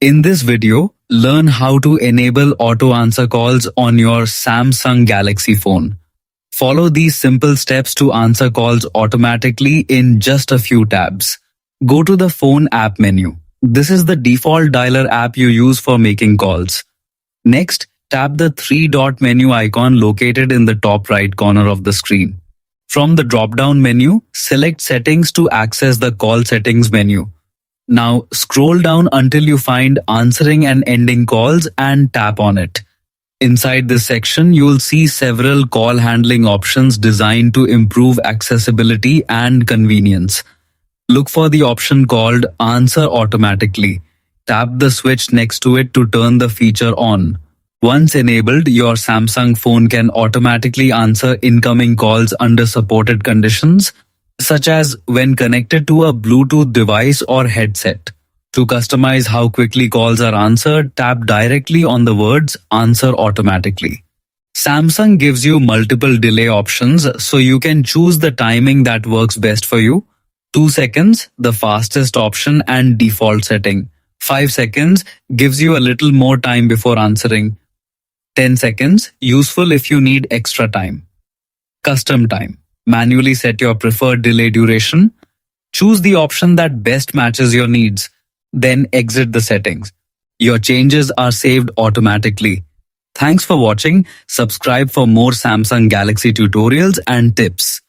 In this video, learn how to enable auto answer calls on your Samsung Galaxy phone. Follow these simple steps to answer calls automatically in just a few tabs. Go to the phone app menu. This is the default dialer app you use for making calls. Next, tap the three-dot menu icon located in the top right corner of the screen. From the drop-down menu, select Settings to access the Call Settings menu. Now scroll down until you find Answering and Ending Calls and tap on it. Inside this section, you'll see several call handling options designed to improve accessibility and convenience. Look for the option called Answer Automatically. Tap the switch next to it to turn the feature on. Once enabled, your Samsung phone can automatically answer incoming calls under supported conditions, such as when connected to a Bluetooth device or headset. To customize how quickly calls are answered, tap directly on the words Answer Automatically. Samsung gives you multiple delay options, so you can choose the timing that works best for you. 2 seconds, the fastest option and default setting. 5 seconds gives you a little more time before answering. 10 seconds, useful if you need extra time. Custom time. Manually set your preferred delay duration. Choose the option that best matches your needs. Then exit the settings. Your changes are saved automatically. Thanks for watching. Subscribe for more Samsung Galaxy tutorials and tips.